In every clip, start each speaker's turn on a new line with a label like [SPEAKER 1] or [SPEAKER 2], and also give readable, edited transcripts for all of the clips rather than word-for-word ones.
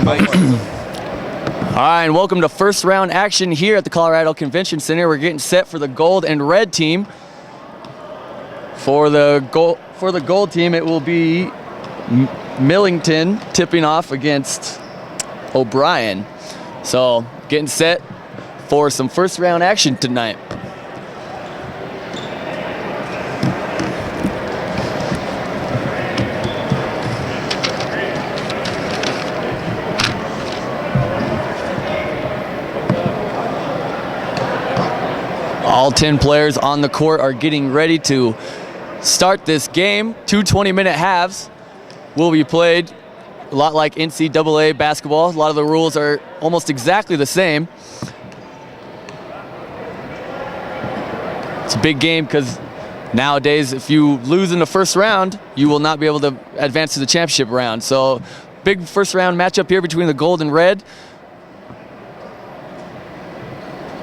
[SPEAKER 1] All right, and welcome to first round action here at the Colorado Convention Center. We're getting set for the gold and red team. For the gold team, it will be Millington tipping off against O'Brien. So getting set for some first round action tonight. All 10 players on the court are getting ready to start this game. 2 20-minute halves will be played, a lot like NCAA basketball. A lot of the rules are almost exactly the same. It's a big game because nowadays if you lose in the first round, you will not be able to advance to the championship round. So big first round matchup here between the gold and red.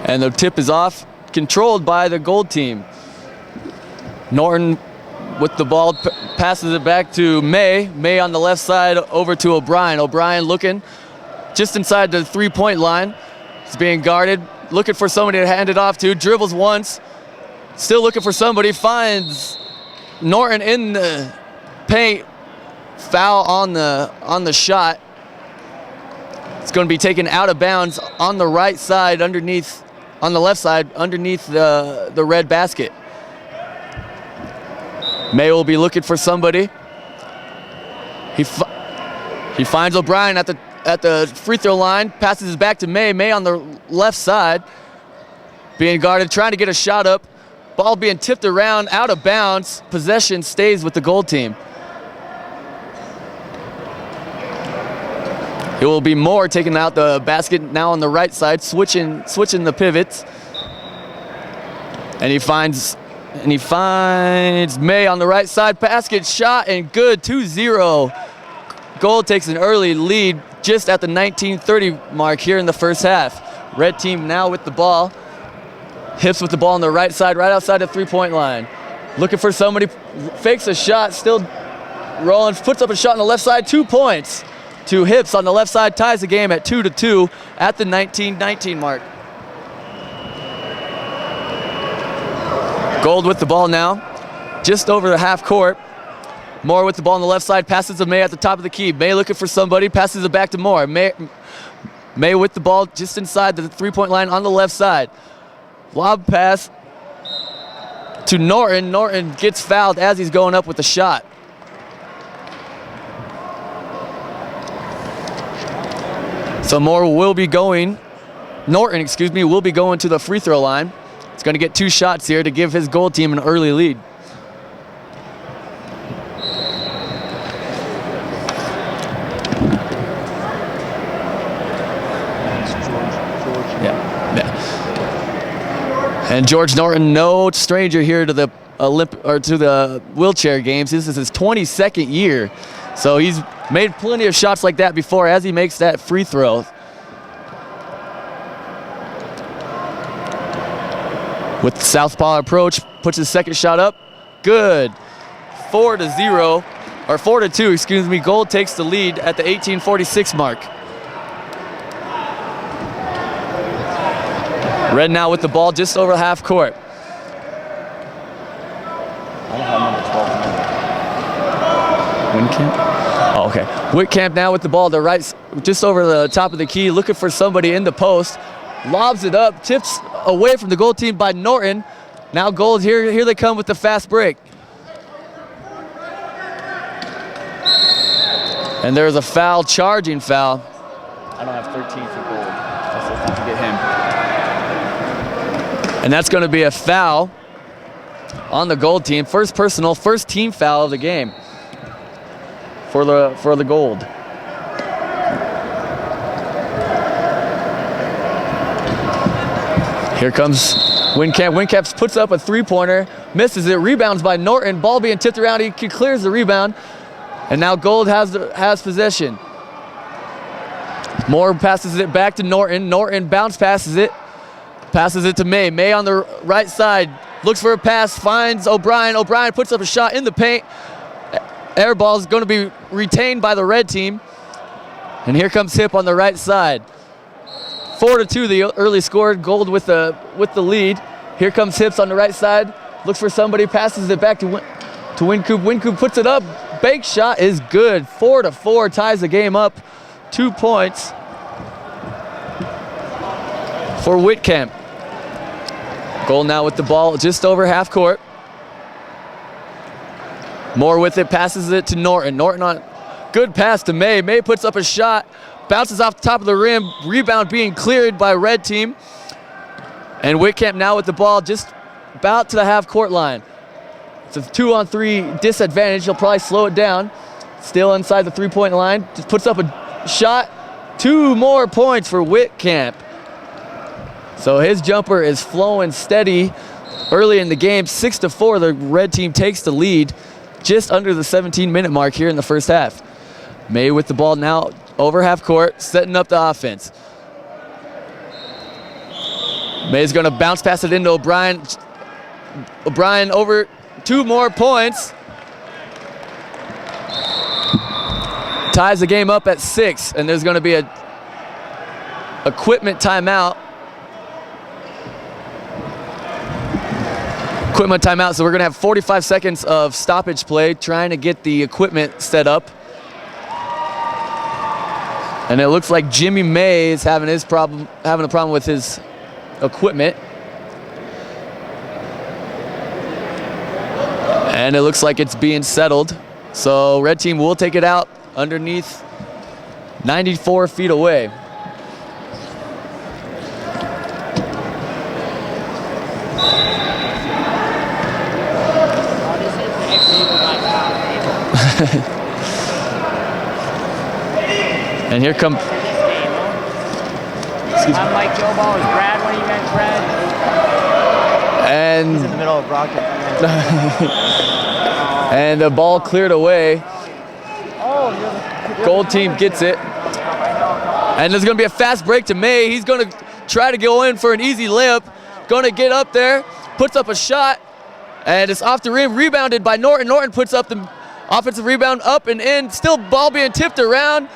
[SPEAKER 1] And the tip is off, controlled by the gold team. Norton with the ball, passes it back to May. May on the left side over to O'Brien. O'Brien looking just inside the three-point line. He's being guarded, looking for somebody to hand it off to. Dribbles once, still looking for somebody. Finds Norton in the paint. Foul on the shot. It's going to be taken out of bounds on the right side underneath. On the left side, underneath the red basket. May will be looking for somebody. He finds O'Brien at the free throw line, passes it back to May. May on the left side, being guarded, trying to get a shot up. Ball being tipped around, out of bounds. Possession stays with the gold team. It will be Moore taking out the basket now on the right side, switching the pivots. And he finds May on the right side, basket shot and good, 2-0. Gold takes an early lead just at the 19:30 mark here in the first half. Red team now with the ball. Hips with the ball on the right side, right outside the three-point line. Looking for somebody, fakes a shot, still rolling, puts up a shot on the left side, 2 points. To Hips on the left side, ties the game at 2-2 at the 19-19 mark. Gold with the ball now, just over the half court. Moore with the ball on the left side, passes to May at the top of the key. May looking for somebody, passes it back to Moore. May with the ball just inside the three-point line on the left side. Lob pass to Norton. Norton gets fouled as he's going up with the shot. So Norton, will be going to the free throw line. He's going to get 2 shots here to give his gold team an early lead. Yeah. And George Norton, no stranger here to the wheelchair games. This is his 22nd year. So he's made plenty of shots like that before as he makes that free throw. With the southpaw approach, puts his second shot up. Good. 4-2, excuse me. Gold takes the lead at the 18:46 mark. Red now with the ball just over half court. I don't have number 12. Wincamp? Oh, okay. Whitcamp now with the ball to right, just over the top of the key, looking for somebody in the post. Lobs it up, tips away from the gold team by Norton. Now gold, here they come with the fast break. And there's a foul, charging foul. I don't have 13 for gold. That's supposed to get him. And that's going to be a foul on the gold team. First personal, first team foul of the game for the gold. Here comes Wincamp. Wincamp puts up a three-pointer, misses it, rebounds by Norton. Ball being tipped around, he clears the rebound. And now Gold has possession. Moore passes it back to Norton. Norton bounce passes it to May. May on the right side, looks for a pass, finds O'Brien. O'Brien puts up a shot in the paint. Air ball is going to be retained by the red team. And here comes Hip on the right side. 4-2 the early score, Gold with the lead. Here comes Hips on the right side. Looks for somebody, passes it back to Wincoop. Wincoop puts it up. Bank shot is good. 4-4 ties the game up. 2 points for Whitcamp. Gold now with the ball just over half court. Moore with it, passes it to Norton. Norton on good pass to May. May puts up a shot, bounces off the top of the rim. Rebound being cleared by red team. And Whitcamp now with the ball just about to the half court line. It's a 2-on-3 disadvantage. He'll probably slow it down. Still inside the 3-point line. Just puts up a shot. 2 more points for Whitcamp. So his jumper is flowing steady early in the game. 6-4, the red team takes the lead just under the 17-minute mark here in the first half. May with the ball now over half court, setting up the offense. May's gonna bounce pass it into O'Brien. O'Brien over 2 more points. Ties the game up at 6, and there's gonna be a equipment timeout. Equipment timeout, so we're gonna have 45 seconds of stoppage play, trying to get the equipment set up. And it looks like Jimmy May is having a problem with his equipment. And it looks like it's being settled. So red team will take it out underneath 94 feet away. And here come.
[SPEAKER 2] I'm Mike Gilbo. Is Brad one of you guys, Brad?
[SPEAKER 1] And
[SPEAKER 2] he's in the middle of broadcast.
[SPEAKER 1] And the ball cleared away. Gold team gets it. And there's gonna be a fast break to May. He's gonna try to go in for an easy layup. Gonna get up there, puts up a shot, and it's off the rim, rebounded by Norton. Norton puts up the offensive rebound, up and in. Still ball being tipped around.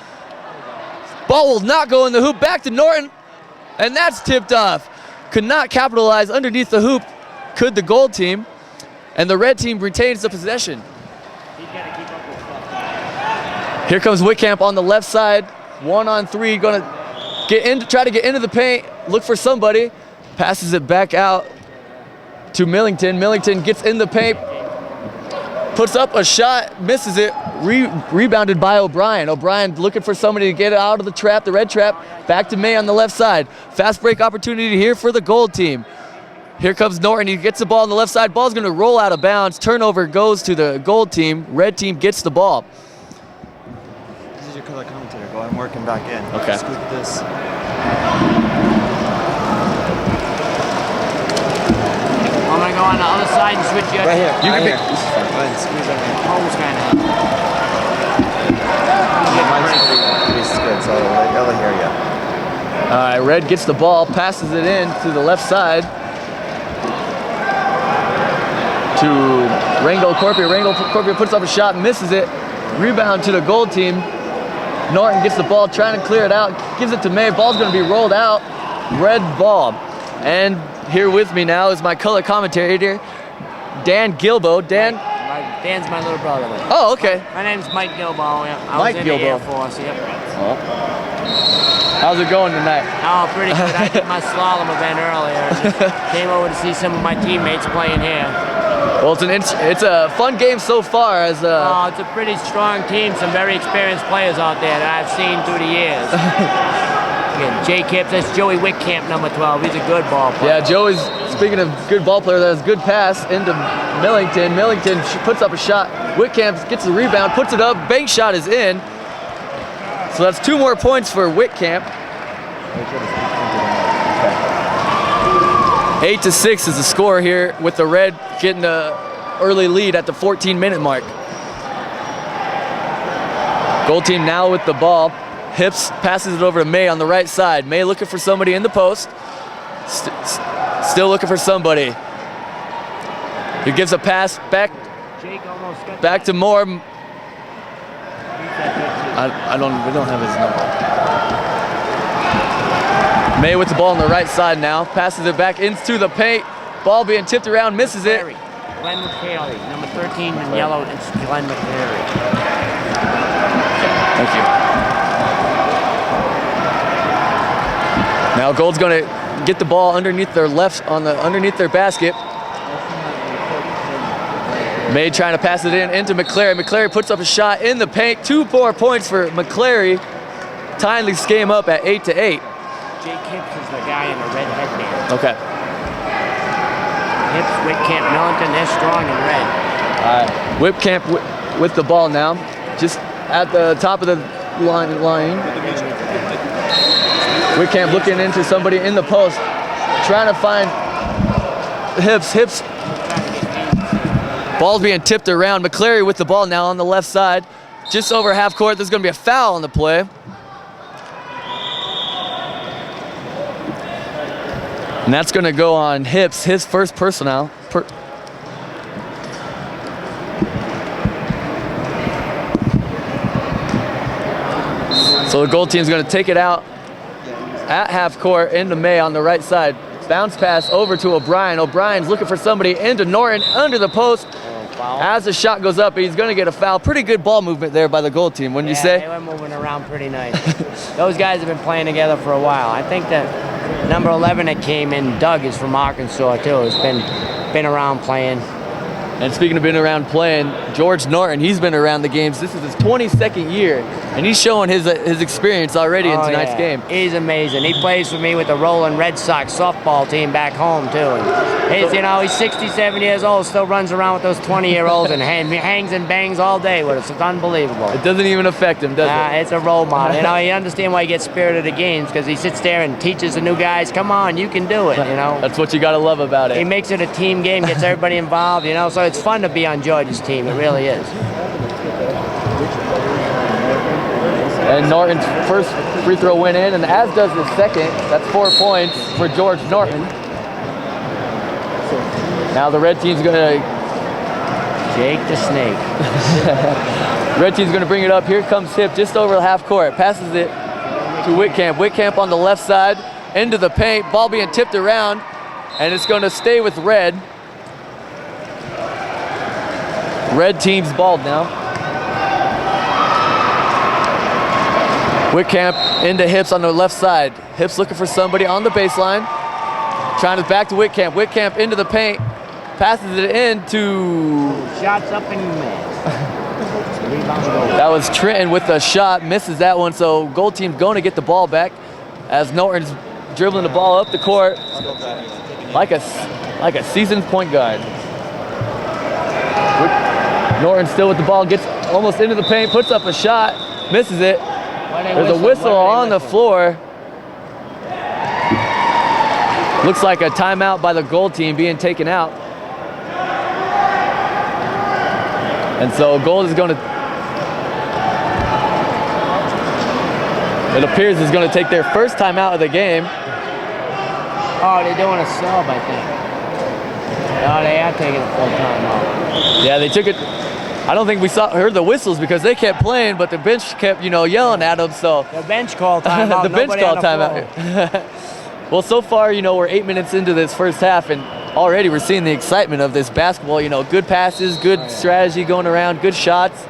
[SPEAKER 1] Ball will not go in the hoop. Back to Norton, and that's tipped off. Could not capitalize underneath the hoop. Could the Gold team, and the red team retains the possession. Here comes Whitcamp on the left side. 1-on-3, gonna try to get into the paint, look for somebody. Passes it back out to Millington. Millington gets in the paint, puts up a shot, misses it. Rebounded by O'Brien. O'Brien looking for somebody to get out of the trap, the red trap. Back to May on the left side. Fast break opportunity here for the Gold team. Here comes Norton. He gets the ball on the left side. Ball's going to roll out of bounds. Turnover goes to the Gold team. Red team gets the ball.
[SPEAKER 3] This is your color commentator. Go ahead and work him back in.
[SPEAKER 1] Okay.
[SPEAKER 3] Scoop this.
[SPEAKER 2] I'm going to go on the other side and switch you.
[SPEAKER 3] Right here.
[SPEAKER 1] You
[SPEAKER 3] right
[SPEAKER 1] can
[SPEAKER 3] here. This is fine. Go ahead and squeeze that in.
[SPEAKER 2] Holes kind of.
[SPEAKER 3] Mine's pretty good, so I'll hear you.
[SPEAKER 1] All right, Red gets the ball, passes it in to the left side to Rango Corpia. Rango Corpia puts up a shot, misses it. Rebound to the Gold team. Norton gets the ball, trying to clear it out, gives it to May. Ball's going to be rolled out. Red ball. And here with me now is my color commentator, Dan Gilbo. Dan.
[SPEAKER 2] Dan's my little brother.
[SPEAKER 1] Oh, okay.
[SPEAKER 2] My name's Mike Gilbo. Yeah. I
[SPEAKER 1] Mike
[SPEAKER 2] was in
[SPEAKER 1] Gilbo.
[SPEAKER 2] the Air Force. Yep.
[SPEAKER 1] Oh. How's it going tonight?
[SPEAKER 2] Oh, pretty good. I did my slalom event earlier. And just came over to see some of my teammates playing here.
[SPEAKER 1] Well, it's a fun game so far. As
[SPEAKER 2] Oh, it's a pretty strong team. Some very experienced players out there that I've seen through the years. Again, Jay Kipps, that's Joey Whitcamp, number 12. He's a good ball player.
[SPEAKER 1] Yeah, Joey's, speaking of good ball player, that has good pass into Millington. Millington puts up a shot. Whitcamp gets the rebound, puts it up. Bank shot is in. So that's 2 more points for Whitcamp. 8-6 is the score here, with the Red getting the early lead at the 14-minute mark. Gold team now with the ball. Hips passes it over to May on the right side. May looking for somebody in the post. Still looking for somebody. He gives a pass back to Moore. We don't have his number. May with the ball on the right side now. Passes it back into the paint. Ball being tipped around, misses it.
[SPEAKER 2] Glenn McCary, number 13 in yellow, it's Glenn McCary.
[SPEAKER 1] Thank you. Now Gold's going to get the ball underneath their underneath their basket. May trying to pass it into McClary. McClary puts up a shot in the paint. 2 more points for McClary. Tying this game up at 8-8.
[SPEAKER 2] Jay Kipps is the guy in the red headband.
[SPEAKER 1] Okay.
[SPEAKER 2] Kipps, Whitcamp, Millington, they're strong in red.
[SPEAKER 1] All right. Whitcamp with the ball now. Just at the top of the line. Whitcamp looking into somebody in the post. Trying to find Hips. Ball's being tipped around. McClary with the ball now on the left side. Just over half court. There's going to be a foul on the play. And that's going to go on Hips, his first personal. So the gold team's going to take it out at half court into May on the right side. Bounce pass over to O'Brien. O'Brien's looking for somebody into Norton under the post. As the shot goes up, he's going to get a foul. Pretty good ball movement there by the gold team, wouldn't you say?
[SPEAKER 2] They were moving around pretty nice. Those guys have been playing together for a while. I think that number 11 that came in, Doug, is from Arkansas too. Has been around playing.
[SPEAKER 1] And speaking of being around playing, George Norton, he's been around the games. This is his 22nd year, and he's showing his experience already in tonight's game.
[SPEAKER 2] He's amazing. He plays for me with the Rolling Red Sox softball team back home too. And he's 67 years old, still runs around with those 20-year-olds and hangs and bangs all day with us. It's unbelievable.
[SPEAKER 1] It doesn't even affect him, does it?
[SPEAKER 2] It's a role model. You understand why he gets spirited of games, because he sits there and teaches the new guys, come on, you can do it,
[SPEAKER 1] That's what you got to love about it.
[SPEAKER 2] He makes it a team game, gets everybody involved, so it's fun to be on George's team. It really is.
[SPEAKER 1] And Norton's first free throw went in, and as does the second. That's 4 points for George Norton. Now the red team's going to...
[SPEAKER 2] Jake the Snake.
[SPEAKER 1] Red team's going to bring it up. Here comes Hip just over half court. Passes it to Whitcamp. Whitcamp on the left side into the paint. Ball being tipped around, and it's going to stay with red. Red team's balled now. Whitcamp into Hips on the left side. Hips looking for somebody on the baseline. Trying to back to Whitcamp. Whitcamp into the paint. Passes it into...
[SPEAKER 2] Shots up and
[SPEAKER 1] That was Trenton with a shot. Misses that one, so gold team's going to get the ball back as Norton's dribbling the ball up the court like a seasoned point guard. Norton still with the ball, gets almost into the paint, puts up a shot, misses it. There's a whistle on the floor. Looks like a timeout by the gold team being taken out. And so gold is going to, it appears is going to take their first timeout of the game.
[SPEAKER 2] Oh, they're doing a sub, I think. No, they are taking a full timeout.
[SPEAKER 1] Yeah, they took it. I don't think we heard the whistles because they kept playing, but the bench kept, yelling at them. So
[SPEAKER 2] the bench called timeout.
[SPEAKER 1] The bench called timeout. Well, so far, we're 8 minutes into this first half, and already we're seeing the excitement of this basketball. Good passes, good strategy going around, good shots.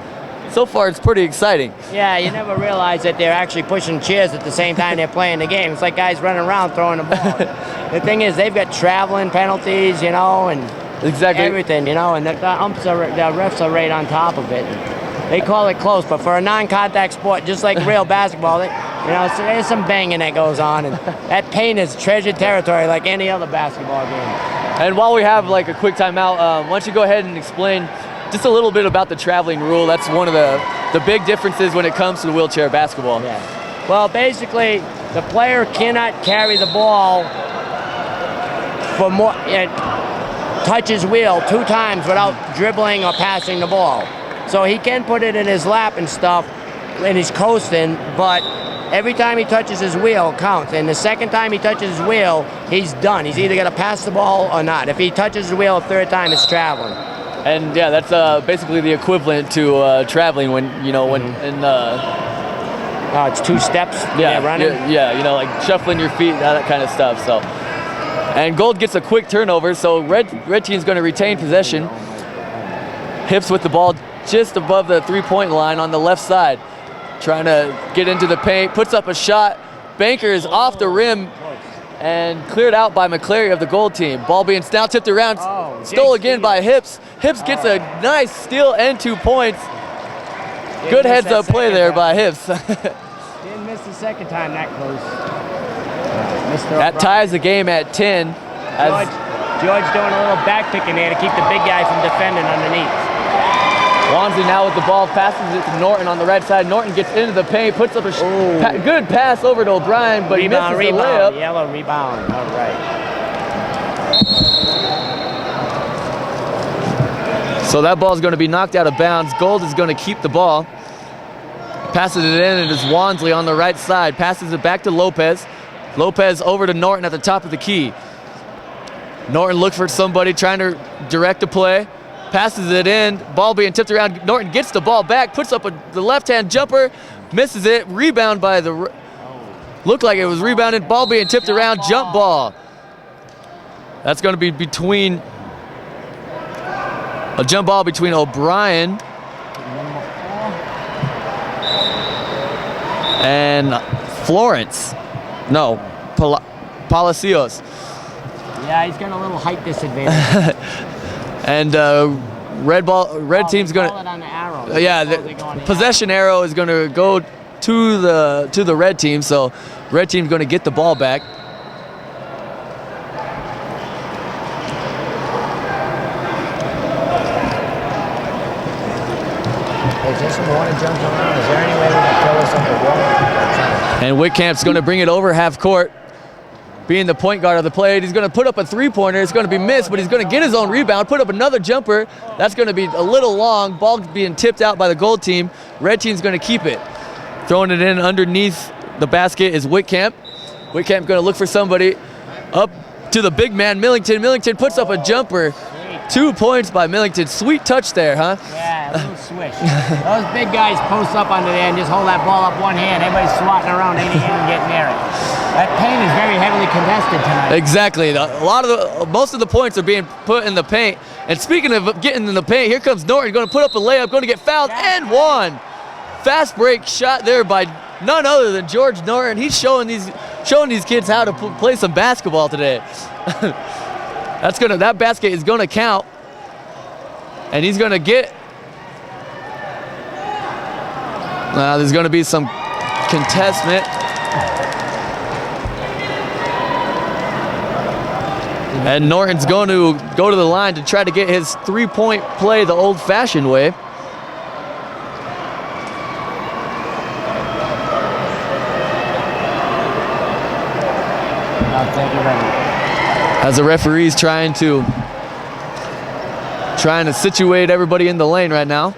[SPEAKER 1] So far, it's pretty exciting.
[SPEAKER 2] Yeah, you never realize that they're actually pushing chairs at the same time they're playing the game. It's like guys running around throwing the ball. The thing is, they've got traveling penalties, and
[SPEAKER 1] exactly
[SPEAKER 2] everything, and the refs are right on top of it. They call it close, but for a non-contact sport, just like real basketball, so there's some banging that goes on, and that paint is treasured territory like any other basketball game.
[SPEAKER 1] And while we have a quick timeout, why don't you go ahead and explain just a little bit about the traveling rule? That's one of the big differences when it comes to wheelchair basketball.
[SPEAKER 2] Yeah. Well, basically, the player cannot carry the ball for more. Touch his wheel 2 times without dribbling or passing the ball. So he can put it in his lap and stuff, and he's coasting, but every time he touches his wheel counts. And the second time he touches his wheel, he's done. He's either going to pass the ball or not. If he touches his wheel a 3rd time, it's traveling.
[SPEAKER 1] And yeah, that's basically the equivalent to traveling when
[SPEAKER 2] Oh, it's 2 steps.
[SPEAKER 1] Yeah,
[SPEAKER 2] running.
[SPEAKER 1] yeah, you know, like shuffling your feet, that kind of stuff. So, and Gold gets a quick turnover, so red team's going to retain possession. Hips with the ball just above the 3-point line on the left side, trying to get into the paint, puts up a shot. Banker is off the rim and cleared out by McClary of the Gold team. Ball being now tipped around, stole again by Hips. Hips gets a nice steal and 2 points. Good heads-up play there by Hips.
[SPEAKER 2] Didn't miss the second time that close.
[SPEAKER 1] That ties the game at 10.
[SPEAKER 2] George doing a little back picking there to keep the big guy from defending underneath.
[SPEAKER 1] Wansley now with the ball, passes it to Norton on the right side. Norton gets into the paint, puts up a good pass over to O'Brien, but
[SPEAKER 2] rebound,
[SPEAKER 1] he misses the layup.
[SPEAKER 2] Yellow rebound, all right.
[SPEAKER 1] So that ball is going to be knocked out of bounds. Gold is going to keep the ball. Passes it in, and it's Wansley on the right side. Passes it back to Lopez. Lopez over to Norton at the top of the key. Norton looks for somebody trying to direct a play. Passes it in, ball being tipped around. Norton gets the ball back, puts up the left-hand jumper, misses it. Rebound by the, looked like it was rebounded. Ball being tipped around, jump ball. That's going to be between, a jump ball between O'Brien and Florence. No, Palacios.
[SPEAKER 2] Yeah, he's got a little height disadvantage.
[SPEAKER 1] And red team's gonna.
[SPEAKER 2] On the arrow.
[SPEAKER 1] The possession arrow is gonna go to the red team. So red team's gonna get the ball back.
[SPEAKER 2] Is there some water jumping around? Is there any way we can fill this up with water?
[SPEAKER 1] And Whitcamp's gonna bring it over half court. Being the point guard of the play, he's going to put up a 3-pointer. It's going to be missed, but he's going to get his own rebound, put up another jumper. That's going to be a little long. Ball being tipped out by the Gold team. Red team's going to keep it. Throwing it in underneath the basket is Whitcamp. Whitcamp going to look for somebody up to the big man, Millington. Millington puts up a jumper. 2 points by Millington. Sweet touch there, huh?
[SPEAKER 2] Yeah, a little swish. Those big guys post up under there and just hold that ball up one hand. Everybody's swatting around, ain't even getting near it. That paint is very heavily contested tonight.
[SPEAKER 1] Exactly. Most of the points are being put in the paint. And speaking of getting in the paint, here comes Norton, going to put up a layup, going to get fouled and one. Fast break shot there by none other than George Norton. He's showing these kids how to play some basketball today. That basket is going to count, and he's going to get. There's going to be some contestment. And Norton's going to go to the line to try to get his 3-point play the old-fashioned way. As the referee's trying to situate everybody in the lane right now.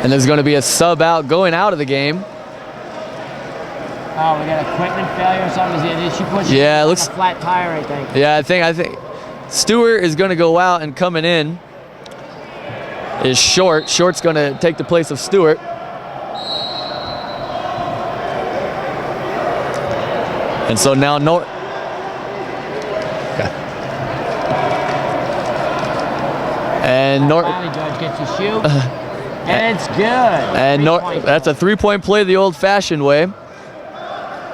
[SPEAKER 1] And there's going to be a sub out going out of the game.
[SPEAKER 2] Oh, we got equipment failure or something? Is she pushing
[SPEAKER 1] it looks
[SPEAKER 2] like a flat tire, I think.
[SPEAKER 1] Yeah, I think Stewart is going to go out, and coming in is Short. Short's going to take the place of Stewart. And so now and
[SPEAKER 2] Finally, George gets his shoe. And it's good.
[SPEAKER 1] And that's a 3-point play the old-fashioned way.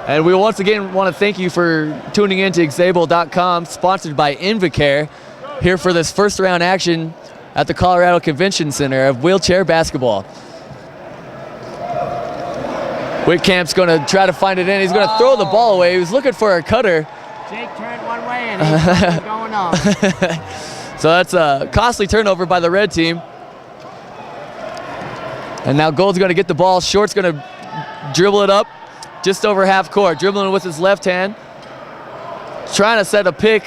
[SPEAKER 1] And we once again want to thank you for tuning in to Xable.com, sponsored by Invacare, here for this first-round action at the Colorado Convention Center of wheelchair basketball. Whitcamp's going to try to find it in. He's going to throw the ball away. He was looking for a cutter.
[SPEAKER 2] Jake turned one way and he's going on.
[SPEAKER 1] So that's a costly turnover by the red team. And now Gold's going to get the ball. Short's going to dribble it up just over half court. Dribbling with his left hand. Trying to set a pick.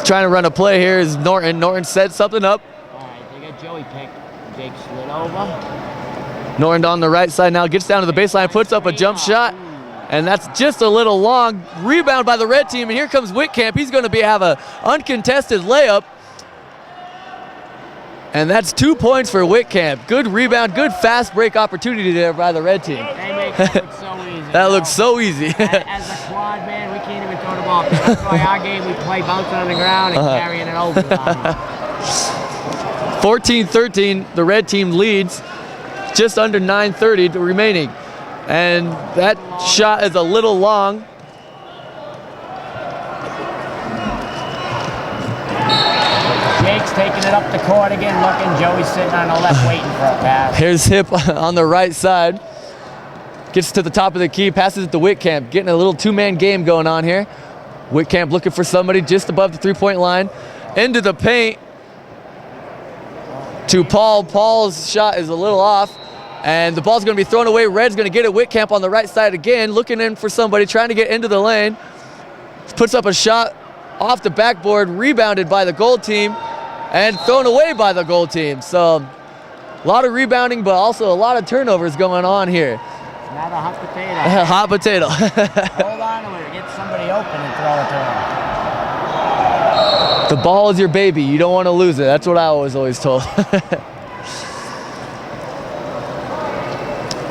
[SPEAKER 1] Trying to run a play here is Norton. Norton set something up.
[SPEAKER 2] All right, they got Joey picked. Jake slid over.
[SPEAKER 1] Norton on the right side now gets down to the baseline, puts up a jump shot, and that's just a little long. Rebound by the red team, and here comes Whitcamp. He's going to have an uncontested layup. And that's 2 points for Whitcamp. Good rebound, good fast break opportunity there by the red team.
[SPEAKER 2] They make it look so easy.
[SPEAKER 1] That looks so easy.
[SPEAKER 2] As a quad, man, we can't even throw the ball. That's why our game, we play bouncing on the ground and carrying it over.
[SPEAKER 1] 14-13, the red team leads. Just under 9:30 remaining. And that shot is a little long.
[SPEAKER 2] Jake's taking it up the court again, looking. Joey's sitting on the left waiting for a pass.
[SPEAKER 1] Here's Hip on the right side. Gets to the top of the key, passes it to Whitcamp. Getting a little two-man game going on here. Whitcamp looking for somebody just above the three-point line. Into the paint to Paul. Paul's shot is a little off. And the ball's going to be thrown away. Red's going to get it. Whitcamp on the right side again, looking in for somebody, trying to get into the lane. Puts up a shot off the backboard, rebounded by the gold team, and thrown away by the gold team. So a lot of rebounding, but also a lot of turnovers going on here.
[SPEAKER 2] It's not a hot potato.
[SPEAKER 1] Hot potato.
[SPEAKER 2] Hold on to it. Get somebody open and throw it to them.
[SPEAKER 1] The ball is your baby. You don't want to lose it. That's what I was always told.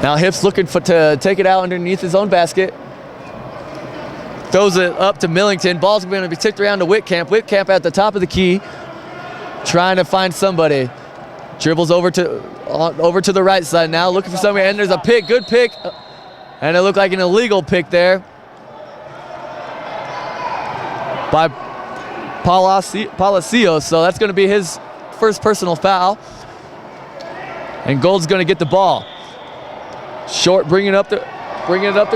[SPEAKER 1] Now Hip's looking to take it out underneath his own basket. Throws it up to Millington. Ball's going to be tipped around to Whitcamp. Whitcamp at the top of the key, trying to find somebody. Dribbles over to the right side now, looking for somebody, and there's a pick. Good pick. And it looked like an illegal pick there by Palacios. So that's going to be his first personal foul. And Gold's going to get the ball. Short, bringing it up the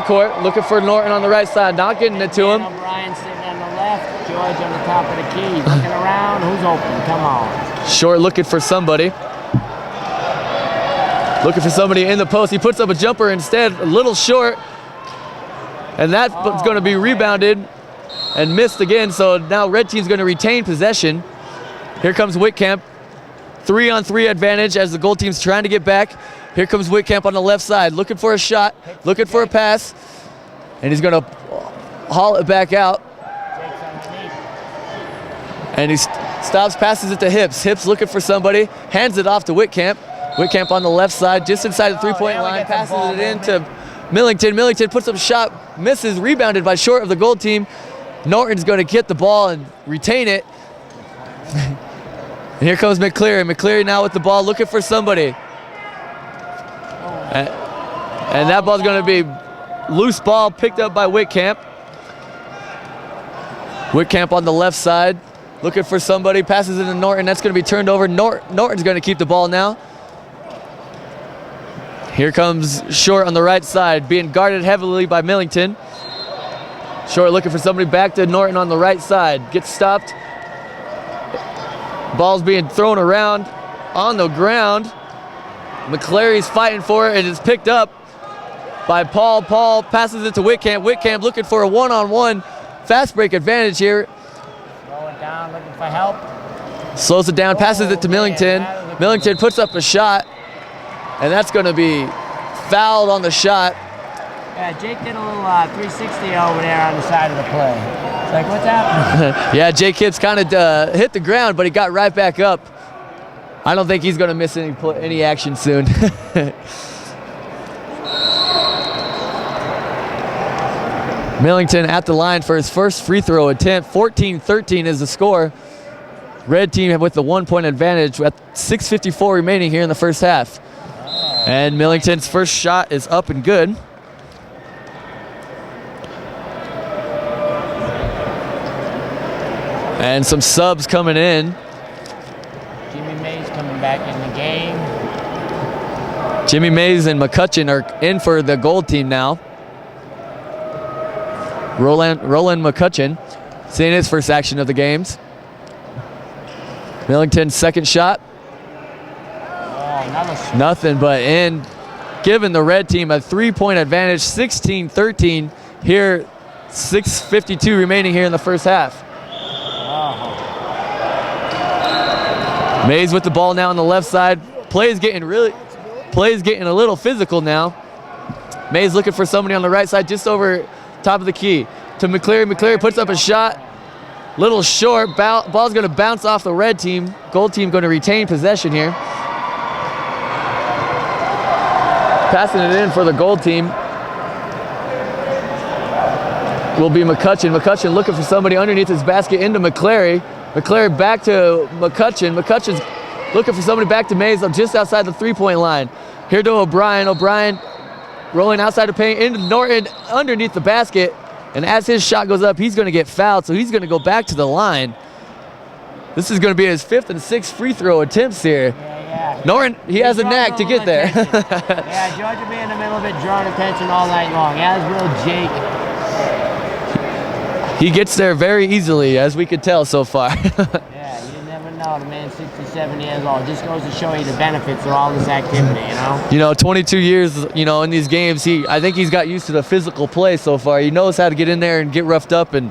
[SPEAKER 1] court, looking for Norton on the right side, not getting it to him.
[SPEAKER 2] O'Brien sitting on the left, George on the top of the key, looking around. Who's open? Come on.
[SPEAKER 1] Short, looking for somebody. Looking for somebody in the post. He puts up a jumper instead, a little short, and that's going to be rebounded and missed again. So now red team's going to retain possession. Here comes Whitcamp. 3-on-3 advantage as the gold team's trying to get back. Here comes Whitcamp on the left side, looking for a shot, looking for a pass, and he's going to haul it back out. And he stops, passes it to Hips. Hips looking for somebody, hands it off to Whitcamp. Whitcamp on the left side, just inside the three-point line, passes it in to Millington. Millington puts up a shot, misses, rebounded by Short of the gold team. Norton's going to get the ball and retain it. And here comes McCleary. McCleary now with the ball, looking for somebody. And that ball's going to be loose ball picked up by Whitcamp. Whitcamp on the left side, looking for somebody, passes it to Norton. That's going to be turned over. Norton's going to keep the ball now. Here comes Short on the right side, being guarded heavily by Millington. Short looking for somebody, back to Norton on the right side. Gets stopped. Ball's being thrown around on the ground. McClary's fighting for it, and it's picked up by Paul. Paul passes it to Whitcamp. Whitcamp looking for a one-on-one fast break advantage here.
[SPEAKER 2] Slow it down, looking for help.
[SPEAKER 1] Slows it down, passes it to Millington. Millington puts up a shot, and that's going to be fouled on the shot.
[SPEAKER 2] Yeah, Jake did a little 360 over there on the side of the play. It's like, what's happening?
[SPEAKER 1] Yeah, Jake Hibbs kind of hit the ground, but he got right back up. I don't think he's going to miss any action soon. Millington at the line for his first free throw attempt. 14-13 is the score. Red team with the 1 point advantage with 6:54 remaining here in the first half. And Millington's first shot is up and good. And some subs coming in.
[SPEAKER 2] Jimmy Mays coming back in the game.
[SPEAKER 1] Jimmy Mays and McCutcheon are in for the gold team now. Roland McCutcheon seeing his first action of the games. Millington's second shot.
[SPEAKER 2] Oh,
[SPEAKER 1] nothing but in, giving the red team a 3-point advantage, 16-13 here, 6:52 remaining here in the first half. Mays with the ball now on the left side. Play's getting a little physical now. Mays looking for somebody on the right side, just over top of the key. To McCleary. McCleary puts up a shot. Little short. Ball's going to bounce off the red team. Gold team going to retain possession here. Passing it in for the gold team will be McCutcheon. McCutcheon looking for somebody underneath his basket into McClary. McClary back to McCutcheon. McCutcheon's looking for somebody back to Mays just outside the three-point line. Here to O'Brien. O'Brien rolling outside the paint into Norton underneath the basket. And as his shot goes up, he's going to get fouled, so he's going to go back to the line. This is going to be his 5th and 6th free throw attempts here.
[SPEAKER 2] Yeah.
[SPEAKER 1] Norton, he has a knack to get there.
[SPEAKER 2] Yeah, George will be in the middle of it, drawing attention all night long, as will Jake.
[SPEAKER 1] He gets there very easily, as we could tell so far.
[SPEAKER 2] Yeah, you never know. The man's 67 years old. Just goes to show you the benefits of all this activity, you know?
[SPEAKER 1] You know, 22 years, you know, in these games, I think he's got used to the physical play so far. He knows how to get in there and get roughed up and,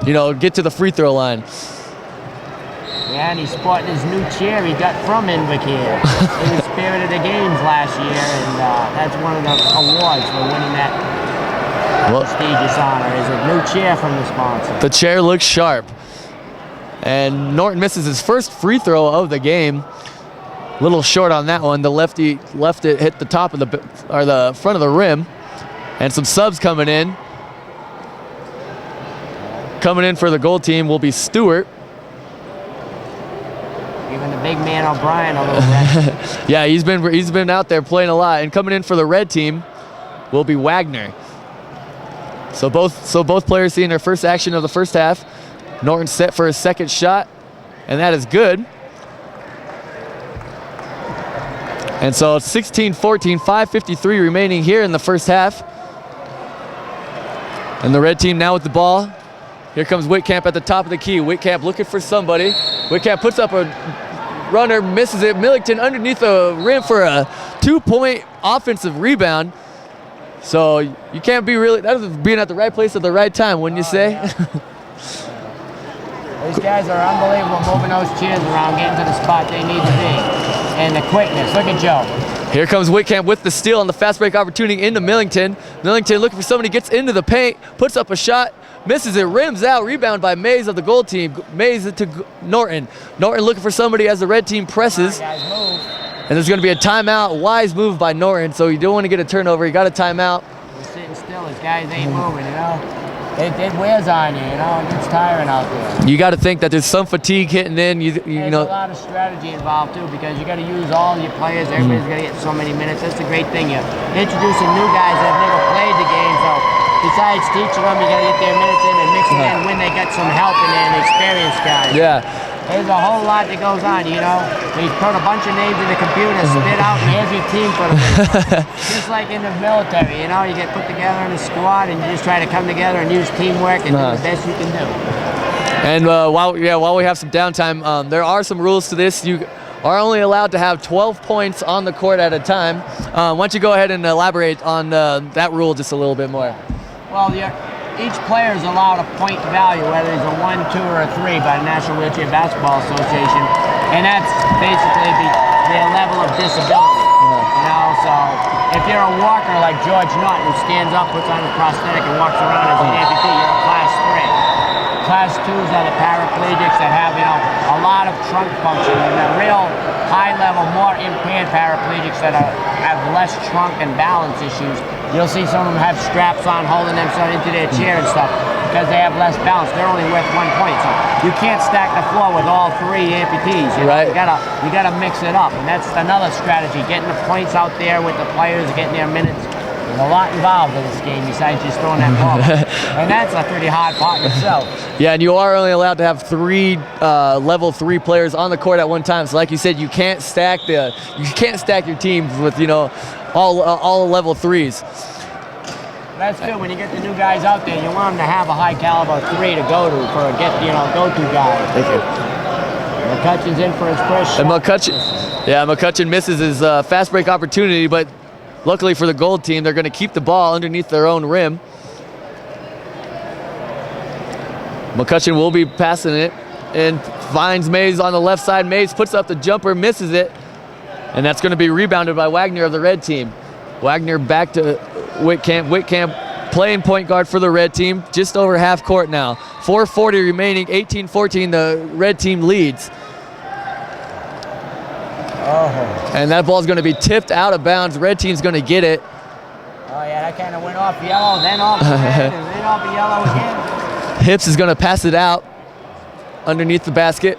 [SPEAKER 1] you know, get to the free throw line.
[SPEAKER 2] Yeah, and he's sporting his new chair he got from NVWG here. It was Spirit of the Games last year, and that's one of the awards for winning that prestigious honor, is a new chair from the sponsor.
[SPEAKER 1] The chair looks sharp. And Norton misses his first free throw of the game. A little short on that one. The lefty left it, hit the top of the front of the rim. And some subs coming in. Coming in for the gold team will be Stewart.
[SPEAKER 2] Giving the big man O'Brien a little rest.
[SPEAKER 1] Yeah, he's been out there playing a lot. And coming in for the red team will be Wagner. So both players seeing their first action of the first half. Norton set for his second shot, and that is good. And so it's 16-14, 5:53 remaining here in the first half. And the red team now with the ball. Here comes Whitcamp at the top of the key. Whitcamp looking for somebody. Whitcamp puts up a runner, misses it. Millington underneath the rim for a 2-point offensive rebound. So you can't be really, that is being at the right place at the right time, wouldn't you say?
[SPEAKER 2] Yeah. These guys are unbelievable, moving those chairs around, getting to the spot they need to be. And the quickness, look at Joe.
[SPEAKER 1] Here comes Whitcamp with the steal on the fast break opportunity into Millington. Millington looking for somebody, gets into the paint, puts up a shot, misses it, rims out, rebound by Mays of the gold team. Mays to Norton. Norton looking for somebody as the red team presses.
[SPEAKER 2] Come on, guys, move.
[SPEAKER 1] And there's going to be a timeout. Wise move by Norton, so you don't want to get a turnover. You got a timeout.
[SPEAKER 2] You're sitting still, these guys ain't moving, you know? It wears on you, you know? It gets tiring out there.
[SPEAKER 1] You got to think that there's some fatigue hitting in. You
[SPEAKER 2] There's
[SPEAKER 1] know.
[SPEAKER 2] a lot of strategy involved too, because you got to use all your players. Everybody's got to get so many minutes. That's the great thing. You're introducing new guys that have never played the game, so besides teaching them, you got to get their minutes in and mix it in when they got some help in there and experienced guys.
[SPEAKER 1] Yeah.
[SPEAKER 2] There's a whole lot that goes on, you know. You put a bunch of names in the computer, spit out, and here's your team for the week. Just like in the military, you know, you get put together in a squad and you just try to come together and use teamwork and do the best you can do.
[SPEAKER 1] And while we have some downtime, there are some rules to this. You are only allowed to have 12 points on the court at a time. Why don't you go ahead and elaborate on that rule just a little bit more?
[SPEAKER 2] Well, each player is allowed a point value, whether it's a 1, 2, or a 3 by the National Wheelchair Basketball Association, and that's basically their level of disability. You know, so if you're a walker like George Norton, who stands up, puts on a prosthetic, and walks around as an amputee, you're a class 3. Class 2s are the paraplegics that have, you know, a lot of trunk function, and the real high-level, more impaired paraplegics that have less trunk and balance issues. You'll see some of them have straps on holding themselves into their chair and stuff because they have less balance. They're only worth 1 point, so you can't stack the floor with all 3 amputees. You know?
[SPEAKER 1] Right.
[SPEAKER 2] You gotta mix it up, and that's another strategy. Getting the points out there with the players, getting their minutes. There's a lot involved in this game besides just throwing that ball, and that's a pretty hard part in itself.
[SPEAKER 1] Yeah, and you are only allowed to have 3 level 3 players on the court at one time. So, like you said, you can't stack your teams with all level 3s.
[SPEAKER 2] That's good. When you get the new guys out there, you want them to have a high caliber 3 to go to for a go-to guy.
[SPEAKER 1] Thank you.
[SPEAKER 2] McCutcheon's in for his first shot.
[SPEAKER 1] And McCutcheon misses his fast break opportunity, but luckily for the gold team, they're going to keep the ball underneath their own rim. McCutcheon will be passing it and finds Mays on the left side. Mays puts up the jumper, misses it, and that's going to be rebounded by Wagner of the red team. Wagner back to Whitcamp. Whitcamp playing point guard for the red team, just over half court now. 4:40 remaining, 18-14, the red team leads. And that ball's going to be tipped out of bounds. Red team's going to get it.
[SPEAKER 2] Oh yeah, that kind of went off yellow, then off the red, and then off the yellow again.
[SPEAKER 1] Hips is going to pass it out underneath the basket.